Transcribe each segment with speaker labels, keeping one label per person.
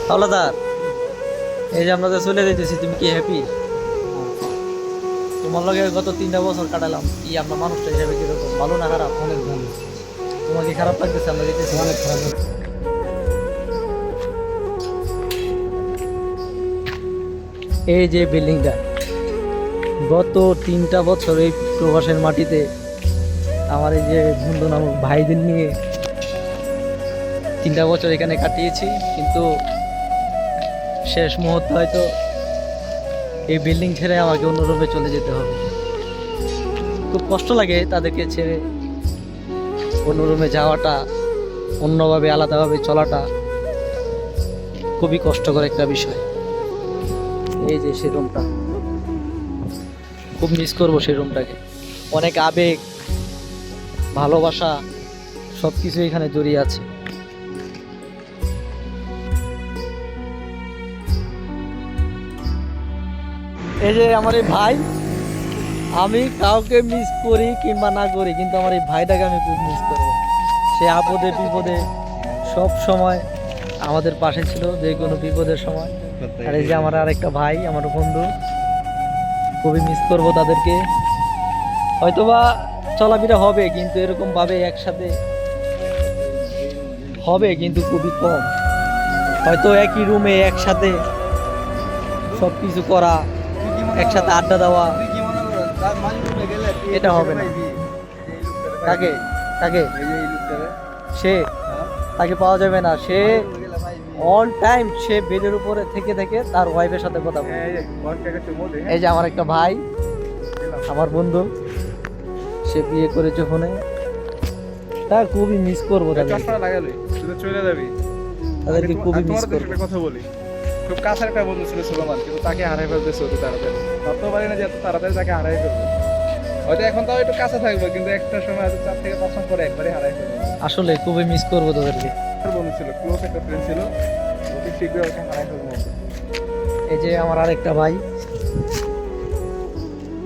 Speaker 1: হাওলাদার, এই যে আমরা যে চলে যেতেছি, তুমি কি হ্যাপি? তোমার লগে গত 3টা বছর কাটালাম, কি আমরা মানুষটা হিসাবে কিরকম, ভালো না খারাপ?
Speaker 2: অনেক ভালো।
Speaker 1: তোমার কি খারাপ লাগতেছে আমরা যেতেছি?
Speaker 2: অনেক খারাপ লাগছে।
Speaker 1: এই যে বিল্ডিংটা, গত 3টা বছর এই প্রবাসের মাটিতে আমার এই যে বন্ধু নামক ভাইদের নিয়ে 3টা বছর এখানে কাটিয়েছি, কিন্তু শেষ মুহূর্তে হয়তো এই বিল্ডিং ছেড়ে আমাকে অন্য রুমে চলে যেতে হবে। খুব কষ্ট লাগে তাদেরকে ছেড়ে অন্য রুমে যাওয়াটা, অন্যভাবে আলাদাভাবে চলাটা খুবই কষ্টকর একটা বিষয়। এই যে সেই রুমটা, খুব মিস করবো সেই রুমটাকে। অনেক আবেগ, ভালোবাসা সব কিছু এখানে জড়িয়ে আছে। এই যে আমার এই ভাই, আমি কাউকে মিস করি কিংবা না করি, কিন্তু আমার এই ভাইটাকে আমি খুব মিস করবো। সে আপদে বিপদে সব সময় আমাদের পাশে ছিল, যে কোনো বিপদের সময়। আর এই যে আমার আরেকটা ভাই, আমার বন্ধু, খুবই মিস করবো তাদেরকে। হয়তোবা চলাফেরা হবে, কিন্তু এরকম ভাবে একসাথে হবে কিন্তু খুবই কম। হয়তো একই রুমে একসাথে সব কিছু করা, একসাথে আড্ডা দেওয়া, এটা হবে না। কাকে কাকে সে, তাকে পাওয়া যাবে না। সে অল টাইম সে বেডের উপরে থেকে থেকে তার ওয়াইফের সাথে কথা বলে। এই যে আমার একটা ভাই, আমার বন্ধু, সে বিয়ে করেছে ফোনে। তা খুবই মিস করবো তাদেরকে খুবই মিস করবো।
Speaker 3: কথা বলি, খুব কাছের একটা বন্ধু ছিল সুলেমান, কিন্তু তাকে হারাই ফেলতেছে অতি তাড়াতাড়ি। ভাবতেও পারি না যে এত তাড়াতাড়ি তাকে হারাই ফেলবো। হয়তো এখন তাও একটু কাছে থাকবো, কিন্তু একটা সময় হয়তো 4 থেকে 5 মাস পরে একবারে হারাই ফেলবো।
Speaker 1: আসলে খুবই মিস করবো তাদেরকে।
Speaker 3: বন্ধু ছিল, ক্লোজ একটা ফ্রেন্ড ছিল, অতি শীঘ্রই ওকে হারাই ফেলবো।
Speaker 1: এই যে আমার আরেকটা ভাই,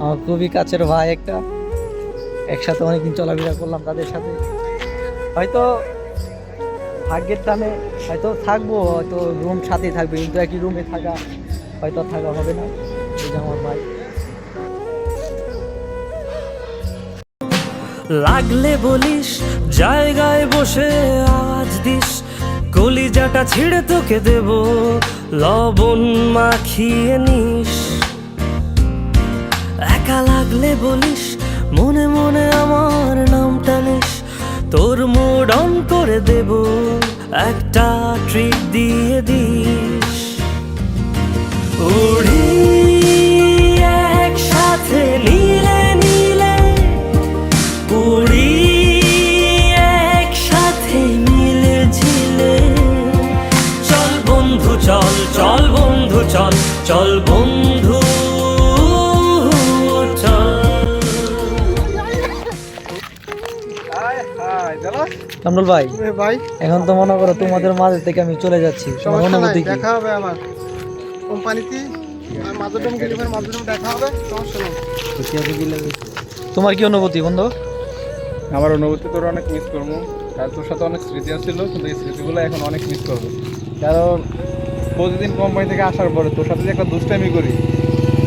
Speaker 1: আমার খুবই কাছের ভাই একটা, একসাথে অনেকদিন চলাফেরা করলাম তাদের সাথে। হয়তো ভাগ্যের টানে হয়তো থাকবো, হয়তো রুম সাথেই থাকবে, কিন্তু একই রুমে থাকা হয়তো থাকা হবে না। এই যে আমার ভাই।
Speaker 4: লাগলে বলিস, জায়গায় বসে আওয়াজ দিস, কলিজাটা ছিঁড়ে তোকে দেব, লবণ মাখিয়ে নিস। একা লাগলে বলিস, মনে মনে আমার নামটা নিস, তোর মুড অন করে দেব, একটা ট্রিট দিয়ে দিস। উড়ি একসাথে নীলে নীলে, উড়ি একসাথে মিলে ঝিলে, চল বন্ধু চল, চল বন্ধু চল, চল বন্ধু চল।
Speaker 1: কামরুল ভাই,
Speaker 2: ভাই
Speaker 1: এখন তো মনে করো তোমাদের মাঝে থেকে আমি চলে যাচ্ছি, তোমার অনুভূতি কি?
Speaker 2: দেখা হবে আবার কোম্পানিতে, আর মাদুরডম গেলিফের মাদুরডম দেখা হবে, সমস্যা নেই।
Speaker 1: তোমার কি অনুভূতি বন্ধু?
Speaker 3: আমার অনুভূতি, তোর অনেক মিস করবো। কারণ তোর সাথে অনেক স্মৃতি আসছিল, কিন্তু এই স্মৃতিগুলো এখন অনেক মিস করবো। কারণ প্রতিদিন কোম্পানি থেকে আসার পরে তোর সাথে যে একটা দুষ্টামি করি,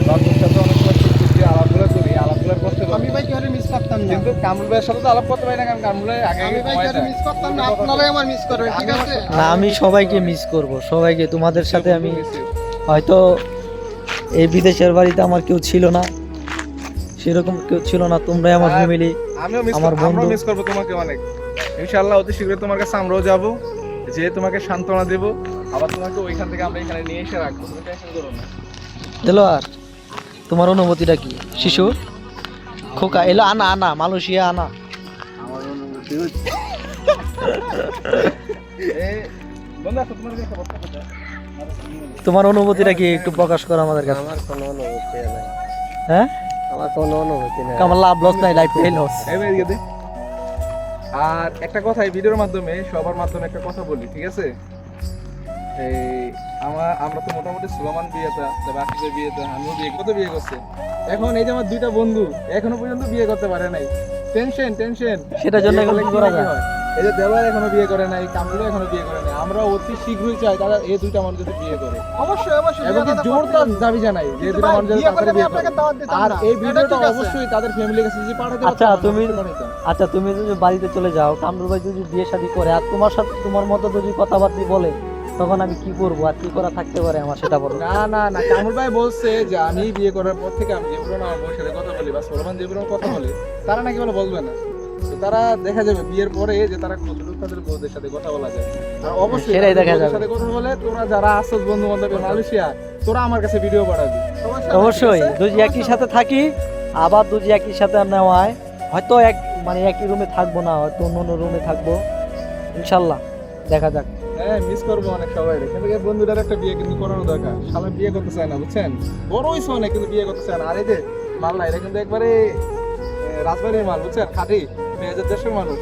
Speaker 3: বা তোর সাথে অনেক সময় যে আলাপগুলো করি, আলাপগুলো করতে পারি।
Speaker 2: আমি ভাই কেউ মিস করতাম না,
Speaker 3: কিন্তু কামরুল ভাইয়ের সাথে তো আলাপ করতে পারি না, কারণ কামরুল ভাই আগে
Speaker 2: আমি ভাই কেউ মিস করতাম না, আপনারাই আমার মিস করবেন, ঠিক আছে?
Speaker 1: না, আমি সবাইকে মিস করব, সবাইকে। তোমাদের সাথে আমি হয়তো এই বিদেশের বাড়িতে আমার কেউ ছিল না, সেরকম কেউ ছিল না, তোমরাই আমার ফ্যামিলি, আমার বন্ধু।
Speaker 3: মিস করবো তোমাকে অনেক। ইনশাআল্লাহ অতি শীঘ্রই তোমার কাছে আমরাও যাবো, যে তোমাকে সান্ত্বনা দেবো, আবার তোমাকে ওইখান থেকে আমরা এখানে নিয়ে এসে রাখবো, তুমি টেনশন করো না।
Speaker 1: এলো, আর তোমার অনুভূতিটা কি? শিশু খোকা এলো, আনা আনা মালয়েশিয়া আনা।
Speaker 3: আমার অনুভূতি হচ্ছে বন্ধু আসো, তোমার কাছে কথা বলতে।
Speaker 1: তোমার অনুভূতিটা কি একটু প্রকাশ করো আমাদের কাছে।
Speaker 2: আমার কোনো অনুভূতি নাই,
Speaker 1: হ্যাঁ,
Speaker 2: আমার কোনো অনুভূতি নাই।
Speaker 1: আমার লাভ লস নাই, লাইফ ফেল লস।
Speaker 3: আর একটা কথা এই ভিডিওর মাধ্যমে, সবার মাধ্যমে একটা কথা বলি, ঠিক আছে? এই আমরা তো মোটামুটি সুলেমান বিয়েটা, তবে আশিকের বিয়েটা, আমিও বিয়ে করছে। এখন এই যে আমার 2টা বন্ধু এখনো পর্যন্ত বিয়ে করতে পারে নাই, টেনশন।
Speaker 1: সেটার জন্য এখন কি করা যায়?
Speaker 3: এই যে দেওয়ার এখনো বিয়ে করে নাই, কামরুলও এখনো বিয়ে করে নাই। আমরা অতি শীঘ্রই চাই তারা এই দুইটা মানুষ যাতে বিয়ে করে,
Speaker 2: অবশ্যই অবশ্যই
Speaker 3: এবং কি জোরদার দাবি জানাই যে এই দুইটা মানুষ যাতে
Speaker 2: বিয়ে করলে
Speaker 3: তাড়াতাড়ি
Speaker 2: আমি
Speaker 3: বিয়ে
Speaker 2: আপনাকে
Speaker 3: করে।
Speaker 2: দাওয়াত দিতাম
Speaker 3: আর
Speaker 2: না।
Speaker 3: এই
Speaker 2: এটা
Speaker 3: ভিডিওটা
Speaker 2: ঠিক আছে।
Speaker 3: অবশ্যই তাদের ফ্যামিলির কাছে যদি পাঠাতে
Speaker 1: আচ্ছা,
Speaker 3: পারতাম,
Speaker 1: তুমি-
Speaker 3: আমি পাঠাইতাম।
Speaker 1: আচ্ছা তুমি যদি বাড়িতে চলে যাও, কামরুল ভাই যদি বিয়ে শাদী করে আর তোমার সাথে তোমার মতো যদি কথাবার্তা বলে, তখন আমি কি করবো আর কি করা থাকতে পারে আমার, সেটা বলো।
Speaker 3: না না না, কামরুল ভাই বলছে যে আমি বিয়ে করার পর থেকে আমি যেগুলো আমার বউর সাথে কথা বলি বা সোলমান যেগুলো কথা বলে, তারা নাকি বলে বলবে না। তো তারা দেখা যাবে বিয়ের পরে যে তারা কতটুকু তাদের বউদের সাথে কথা বলা যায়। আর অবশ্যই
Speaker 1: সেটাই দেখা
Speaker 3: বউদের
Speaker 1: যাবে।
Speaker 3: সাথে কথা বলে তোরা যারা আসছ বন্ধু বান্ধব মালয়েশিয়া, তোরা আমার কাছে ভিডিও পাঠাবি।
Speaker 1: অবশ্যই
Speaker 3: ঠিক আছে?
Speaker 1: দুজি একই সাথে থাকি, আবার দুজি একই সাথে নেওয়া হয়, হয়তো এক মানে একই রুমে থাকবো না, হয়তো অন্য অন্য রুমে থাকবো, ইনশাল্লাহ দেখা যাক।
Speaker 3: হ্যাঁ, মিস করবো অনেক সবাই। কিন্তু এই বন্ধুটার একটা বিয়ে কিন্তু করানো দরকার। শালা বিয়ে করতে চায় না, বুঝছেন? বড় হইছে অনেক কিন্তু বিয়ে করতে চায় না। আর এই যে মাল না, এটা কিন্তু একবারে রাজবাড়ির মাল, বুঝছেন? খাঁটি মেয়েদের দেশের মানুষ,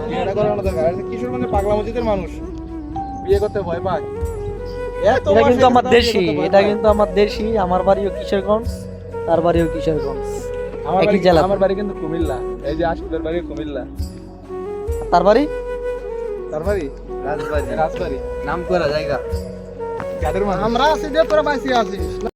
Speaker 3: বিয়েটা করানো দরকার। আর এই যে কিশোরগঞ্জের পাগলা মসজিদের মানুষ বিয়ে করতে ভয় পায়। এত
Speaker 1: এটা
Speaker 3: বয়সে
Speaker 1: কিন্তু আমার
Speaker 3: তারা বিয়ে
Speaker 1: দেশি,
Speaker 3: করতে ভয়
Speaker 1: এটা
Speaker 3: পায়।
Speaker 1: কিন্তু আমার দেশি, আমার বাড়িও কিশোরগঞ্জ, তার বাড়িও কিশোরগঞ্জ,
Speaker 3: আমার
Speaker 1: একই
Speaker 3: বাড়ি-
Speaker 1: জেলা।
Speaker 3: আমার বাড়ি কিন্তু কুমিল্লা। এই যে আশিকের বাড়ি কুমিল্লা।
Speaker 1: তার বাড়ি
Speaker 3: তার বাড়ি রাজবাড়ি।
Speaker 5: নাম করা জায়গা।
Speaker 3: কাদের মানুষ?
Speaker 2: আমরা আছি যে তোরা বাইসি আছিস।